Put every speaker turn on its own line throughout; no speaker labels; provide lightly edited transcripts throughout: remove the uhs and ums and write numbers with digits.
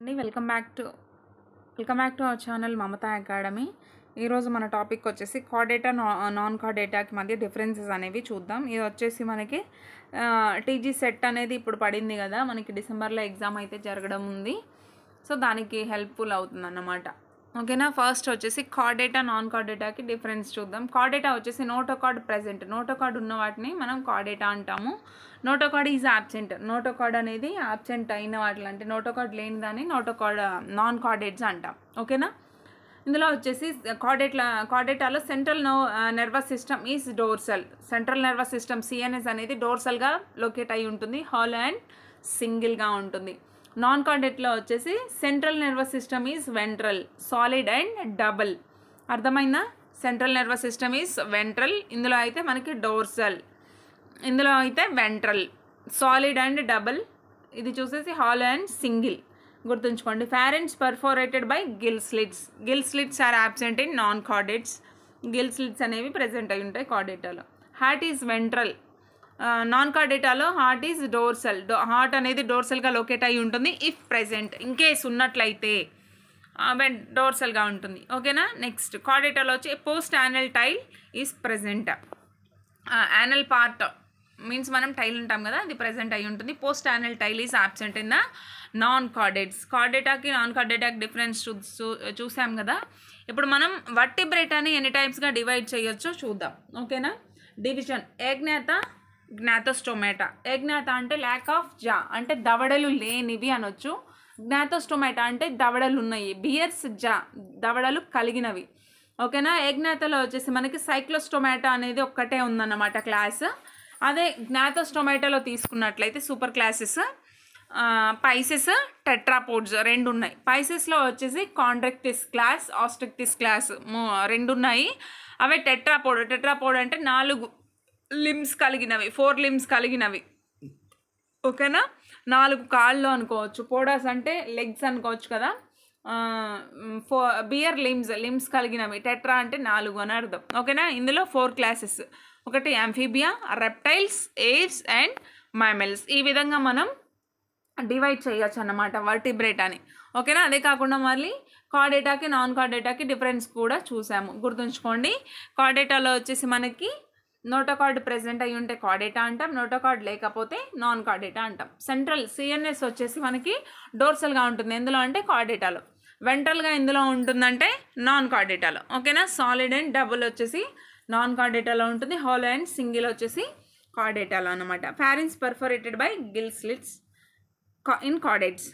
అండి welcome back to our channel Mamata academy. ఈరోజు మన టాపిక్ వచ్చేసి కార్డేటా నాన్ కార్డేటాకి మధ్య డిఫరెన్సెస్ అనేవి చూద్దాం. ఇది వచ్చేసి మనకి టీజీ సెట్ అనేది ఇప్పుడు పడింది కదా, మనకి డిసెంబర్లో ఎగ్జామ్ అయితే జరగడం ఉంది. సో దానికి హెల్ప్ఫుల్ అవుతుంది అన్నమాట. ఓకేనా. ఫస్ట్ వచ్చేసి కార్డేటా నాన్ కార్డేటాకి డిఫరెన్స్ చూద్దాం. కార్డేటా వచ్చేసి నోటోకార్డ్ ప్రెజెంట్, నోటోకార్డ్ ఉన్న వాటిని మనం కార్డేటా అంటాము. నోటోకార్డ్ ఈజ్ యాబ్సెంట్, నోటోకార్డ్ అనేది యాబ్సెంట్ అయిన వాటిని, అంటే నోటోకార్డ్ లేని దాన్ని నోటోకార్డ్ నాన్ కార్డేట్స్ అంటాం. ఓకేనా. ఇందులో వచ్చేసి కార్డేటాలో central nervous system is dorsal. Central nervous system CNS అనేది డోర్సల్గా లొకేట్ అయి ఉంటుంది, హాలో అండ్ సింగిల్గా ఉంటుంది. నాన్ కార్డేట్లో వచ్చేసి central nervous system is ventral, solid and double. అర్థమైందా? Central nervous system is ventral, ఇందులో అయితే మనకి డోర్సల్, ఇందులో అయితే వెంట్రల్. సాలిడ్ అండ్ డబుల్, ఇది చూసేసి హాలో అండ్ సింగిల్. గుర్తుంచుకోండి. Pharynx perforated by gill slits. Gill slits are absent in non chordates. Gill slits అనేవి ప్రెజెంట్ అయి ఉంటాయి కార్డేటాలో. Heart is ventral. నాన్ కార్డేటాలో హార్ట్ ఈజ్ డోర్సల్. హార్ట్ అనేది డోర్సల్గా లొకేట్ అయి ఉంటుంది. ఇఫ్ ప్రెజెంట్, ఇన్ కేస్ ఉన్నట్లయితే డోర్సల్గా ఉంటుంది. ఓకేనా. నెక్స్ట్ కార్డేటాలో వచ్చి post anal tail is present. Anal part means మనం టైల్ ఉంటాం కదా, అది ప్రెజెంట్ అయి ఉంటుంది. Post anal tail is absent in the non chordates. కార్డేటాకి నాన్ కార్డేటాకి డిఫరెన్స్ చూసాం కదా. ఇప్పుడు మనం వర్టిబ్రేటాని ఎన్ని టైప్స్గా డివైడ్ చేయొచ్చో చూద్దాం. ఓకేనా. డివిజన్. ఏజ్ఞాత, జ్ఞాతోస్టోమేటా. ఏజ్ఞాత అంటే ల్యాక్ ఆఫ్ జా, అంటే దవడలు లేనివి అనొచ్చు. జ్ఞాతోస్టోమేటా అంటే దవడలు ఉన్నాయి, బియర్స్ జా, దవడలు కలిగినవి. ఓకేనా. ఏజ్ఞాతలో వచ్చేసి మనకి సైక్లోస్టోమేటా అనేది ఒక్కటే ఉందన్నమాట క్లాస్. అదే జ్ఞాతోస్టోమేటాలో తీసుకున్నట్లయితే సూపర్ క్లాసెస్ పైసెస్, టెట్రాపోడ్స్ రెండు ఉన్నాయి. పైసెస్లో వచ్చేసి కాండ్రెక్టిస్ క్లాస్, ఆస్ట్రిక్టిస్ క్లాస్ రెండు ఉన్నాయి. అవే టెట్రాపోడ్ అంటే 4 లిమ్స్ కలిగినవి, 4 లిమ్స్ కలిగినవి. ఓకేనా. 4 కాళ్ళు అనుకోవచ్చు. పోడాస్ అంటే లెగ్స్ అనుకోవచ్చు కదా. బియర్ లిమ్స్ కలిగినవి. టెట్రా అంటే 4 అని అర్థం. ఓకేనా. ఇందులో 4 క్లాసెస్. ఒకటి యాంఫీబియా, రెప్టైల్స్, ఎయిర్స్ అండ్ మైమెల్స్. ఈ విధంగా మనం డివైడ్ చేయొచ్చు అన్నమాట వర్టిబ్రేటాని. ఓకేనా. అదే కాకుండా మళ్ళీ కార్డేటాకి నాన్ కార్డేటాకి డిఫరెన్స్ కూడా చూసాము. గుర్తుంచుకోండి. కార్డేటాలో వచ్చేసి మనకి నోటోకార్డ్ ప్రెజెంట్ అయి ఉంటే కార్డేటా అంటాం, నోటోకార్డ్ లేకపోతే నాన్ కార్డేటా అంటాం. సెంట్రల్ సిఎన్ఎస్ వచ్చేసి మనకి డోర్సల్గా ఉంటుంది, ఎందులో అంటే కార్డేటాలో. వెంట్రల్గా ఎందులో ఉంటుందంటే నాన్ కార్డేటాలో. ఓకేనా. సాలిడ్ అండ్ డబుల్ వచ్చేసి నాన్ కార్డేటాలో ఉంటుంది, హాలో అండ్ సింగిల్ వచ్చేసి కార్డేటాలో అనమాట. Pharynx perforated by gill slits in chordates.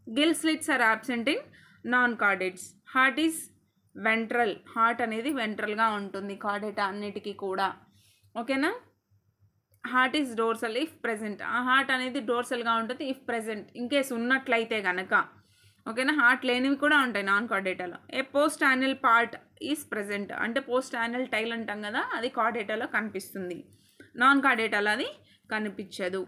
Gill slits are absent in non chordates. Heart is ventral. Heart అనేది వెంట్రల్గా ఉంటుంది కార్డేటా అన్నిటికీ కూడా. ఓకేనా. Heart is dorsal if present. ఆ హార్ట్ అనేది డోర్సల్గా ఉంటుంది ఇఫ్ ప్రెజెంట్, ఇన్ కేస్ ఉన్నట్లయితే కనుక. ఓకేనా. హార్ట్ లేనివి కూడా ఉంటాయి నాన్ కార్డేటాలో. A post anal part is present, అంటే పోస్ట్ యానల్ టైల్ అంటాం కదా, అది కార్డేటాలో కనిపిస్తుంది. నాన్ కార్డేటాలో అది కనిపించదు.